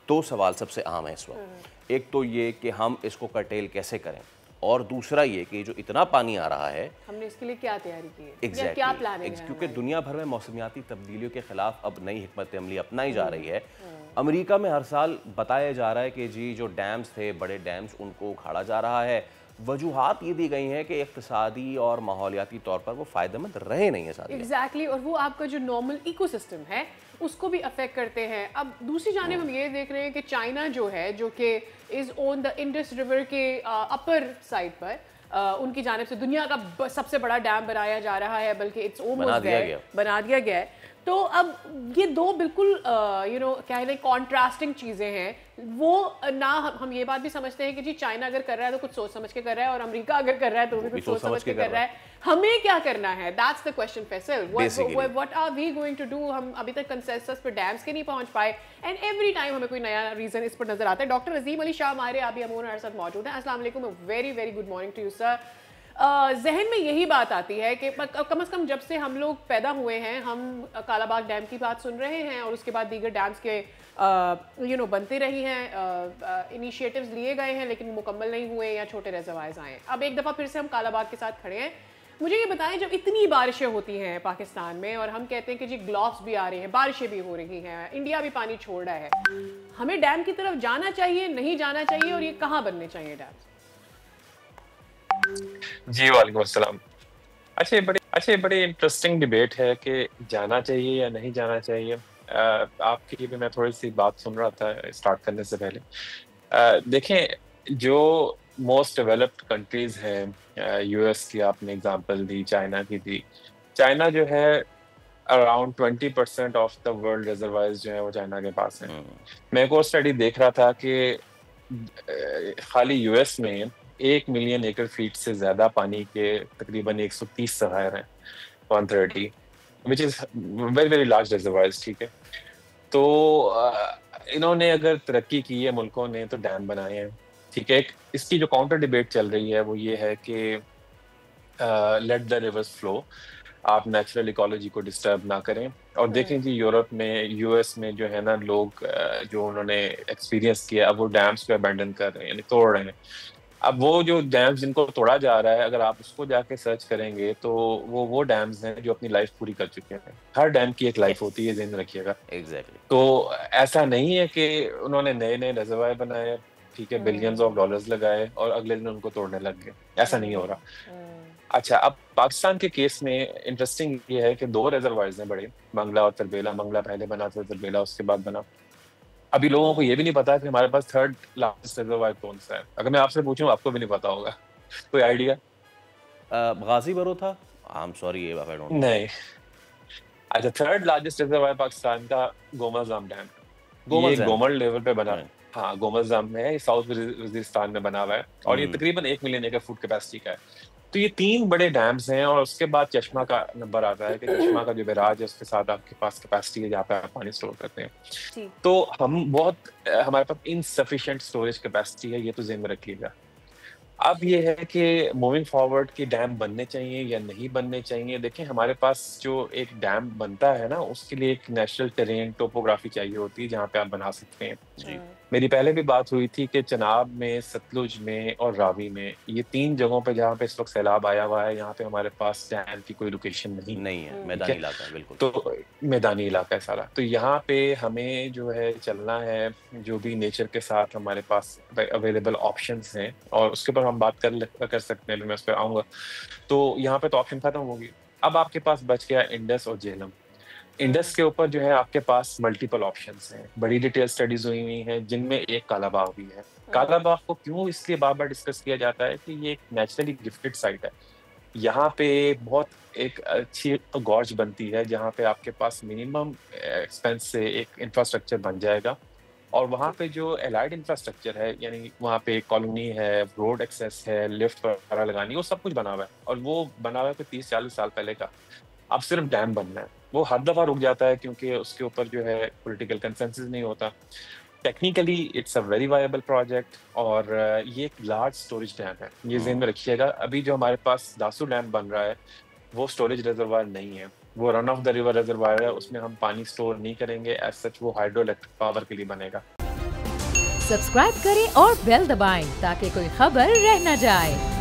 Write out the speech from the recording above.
दो सवाल सबसे अहम है इस वक्त। एक तो ये कि हम इसको कर्टेल कैसे करें, और दूसरा ये कि जो इतना पानी आ रहा है हमने इसके लिए क्या तैयारी की है या क्या एग्जैक्टली प्लानिंग है क्योंकि हमारी? दुनिया भर में मौसमियाती तब्दीलियों के खिलाफ अब नई हिकमत अमली अपनाई जा रही है। अमेरिका में हर साल बताया जा रहा है कि जी जो डैम्स थे, बड़े डैम्स, उनको उखाड़ा जा रहा है। वजूहात ये दी गई हैं कि इक्तिसादी और माहौलियाती तौर पर वो फ़ायदेमंद रहे नहीं है सादिया। एग्जैक्टली और वो आपका जो नॉर्मल इकोसिस्टम है उसको भी अफेक्ट करते हैं। अब दूसरी जानिब हम ये देख रहे हैं कि चाइना जो है, जो कि is on the Indus river के अपर साइड पर, उनकी जानिब से दुनिया का सबसे बड़ा डैम बनाया जा रहा है, बल्कि इट्स ऑलमोस्ट देयर, बना दिया गया है। तो अब ये दो बिल्कुल क्या है, कॉन्ट्रास्टिंग चीज़ें हैं। वो ना हम ये बात भी समझते हैं कि जी चाइना अगर कर रहा है तो कुछ सोच समझ के कर रहा है, और अमेरिका अगर कर रहा है तो भी कुछ सोच समझ के कर रहा है। हमें क्या करना है? That's the question Faisal. What are we going to do? हम अभी तक कंसेंसस पर डैम्स के नहीं पहुंच पाए, एंड एवरी टाइम हमें कोई नया रीजन इस पर नजर आता है। डॉक्टर अजीम अली शाह हमारे अभी अमोन हमारे साथ मौजूद हैं। अस्सलाम वालेकुम, very very good morning to you sir. जहन में यही बात आती है कि कम से कम जब से हम लोग पैदा हुए हैं, हम कालाबाग डैम की बात सुन रहे हैं, और उसके बाद दीगर डैम्स के बनते रही हैं, इनिशिएटिव्स लिए गए हैं, लेकिन मुकम्मल नहीं हुए या छोटे रिजर्वायर्स आए। अब एक दफ़ा फिर से हम कालाबाग के साथ खड़े हैं। मुझे ये बताएं, जब इतनी बारिशें होती हैं पाकिस्तान में और हम कहते हैं कि जी ग्लॉब्स भी आ रहे हैं, बारिशें भी हो रही हैं, इंडिया भी पानी छोड़ रहा है, हमें डैम की तरफ जाना चाहिए, नहीं जाना चाहिए, और ये कहाँ बनने चाहिए डैम्स? जी वालेकुम अस्सलाम। अच्छा ये बड़ी इंटरेस्टिंग डिबेट है कि जाना चाहिए या नहीं जाना चाहिए। आपकी भी मैं थोड़ी सी बात सुन रहा था स्टार्ट करने से पहले। देखें, जो मोस्ट डेवलप्ड कंट्रीज हैं, यूएस की आपने एग्जांपल दी, चाइना की दी। चाइना जो है around 20% of the world reservoirs जो है वो चाइना के पास है। मैं एक और स्टडी देख रहा था कि खाली यूएस में 1 मिलियन एकड़ फीट से ज्यादा पानी के तकरीबन 130 ज़खायर हैं, 130, which is very very large reservoirs. ठीक है, तो इन्होंने अगर तरक्की की है मुल्कों ने तो डैम बनाए हैं। ठीक है, इसकी जो काउंटर डिबेट चल रही है वो ये है कि लेट द रिवर्स फ्लो, आप नेचुरल इकोलॉजी को डिस्टर्ब ना करें। और देखें जी यूरोप में, यूएस में जो है ना, लोग जो उन्होंने एक्सपीरियंस किया, अब वो डैम्स को अबैंडन कर रहे हैं, यानी तोड़ रहे हैं। अब वो जो डैम्स जिनको तोड़ा जा रहा है, अगर आप उसको जाके सर्च करेंगे तो वो डैम्स हैं जो अपनी लाइफ पूरी कर चुके हैं। हर डैम की एक लाइफ होती है, ध्यान रखिएगा। एग्जैक्टली। तो ऐसा नहीं है कि उन्होंने नए नए रिजर्वायर बनाए, ठीक है, बिलियंस ऑफ डॉलर्स लगाए और अगले दिन उनको तोड़ने लग गए। ऐसा नहीं हो रहा। अच्छा, अब पाकिस्तान के केस में इंटरेस्टिंग ये है कि 2 रिजर्वायर्स हैं बड़े, मंगला और तरबेला। मंगला पहले बना था, तरबेला उसके बाद बना। अभी लोगों को ये भी नहीं पता कि हमारे पास थर्ड लार्जेस्ट रिजर्वायर कौन सा है। अगर मैं आपसे पूछूं, आपको भी नहीं पता होगा। कोई आइडिया? गाजी बरो था। I am sorry I don't know. नहीं। अच्छा, थर्ड लार्जेस्ट रिजर्वायर पाकिस्तान का गोमल-जाम डैम है। ये गोमल गोमल लेवल पे बना। जैम। हाँ, गोमल-जाम में है, ये साउथ वजीरिस्तान में बना हुआ है, और ये तकरीबन 1 मिलियन एकड़ फुट कैपेसिटी का है। तो ये 3 बड़े डैम्स हैं, और उसके बाद चश्मा का नंबर आता है कि चश्मा का जो बैराज है उसके साथ आपके पास कैपेसिटी है जहाँ पे आप पानी स्टोर करते हैं। तो हमारे पास इनसफिशिएंट स्टोरेज कैपेसिटी है, ये तो ज़हन में रखिएगा। अब ये है कि मूविंग फॉरवर्ड कि डैम बनने चाहिए या नहीं बनने चाहिए। देखें, हमारे पास जो एक डैम बनता है ना, उसके लिए एक नेचुरल टेरेन, टोपोग्राफी चाहिए होती है जहाँ पे आप बना सकते हैं। जी। मेरी पहले भी बात हुई थी कि चनाब में, सतलुज में और रावी में, ये 3 जगहों पे जहाँ पे इस वक्त सैलाब आया हुआ है, यहाँ पे हमारे पास डैम की कोई लोकेशन नहीं नहीं है, ठीक मैदानी है। इलाका है बिल्कुल। तो मैदानी इलाका है सारा। तो यहाँ पे हमें जो है चलना है, जो भी नेचर के साथ हमारे पास अवेलेबल ऑप्शंस हैं, और उसके ऊपर हम बात कर सकते हैं, मैं उस पर आऊंगा। तो यहाँ पे तो ऑप्शन खत्म होगी। अब आपके पास बच गया इंडस और झेलम। इंडस के ऊपर जो है आपके पास मल्टीपल ऑप्शंस हैं, बड़ी डिटेल स्टडीज हुई हैं, जिनमें एक कालाबाग भी है। कालाबाग को क्यों इसलिए बार बार डिस्कस किया जाता है कि ये एक नेचुरली गिफ्टेड साइट है। यहाँ पे बहुत एक अच्छी गॉर्ज बनती है, जहाँ पे आपके पास मिनिमम एक्सपेंस से एक इंफ्रास्ट्रक्चर बन जाएगा, और वहाँ पे जो एलाइड इंफ्रास्ट्रक्चर है, यानी वहाँ पे कॉलोनी है, रोड एक्सेस है, लिफ्ट वगैरह लगानी, वो सब कुछ बना हुआ है, और वो बना हुआ है कोई 30-40 साल पहले का। अब सिर्फ डैम बनना है। वो हर दफा रुक जाता है क्योंकि उसके ऊपर जो है पॉलिटिकल कंसेंसस नहीं होता। Technically it's a very viable project, और ये एक लार्ज स्टोरेज डैम है, ये ज़हन में रखिएगा। अभी जो हमारे पास दासू डैम बन रहा है, वो स्टोरेज रिजर्वायर नहीं है, वो run of the river reservoir है। उसमें हम पानी स्टोर नहीं करेंगे एज सच, वो हाइड्रो इलेक्ट्रिक पावर के लिए बनेगा। सब्सक्राइब करें और बेल दबाएं ताकि कोई खबर रह न जाए।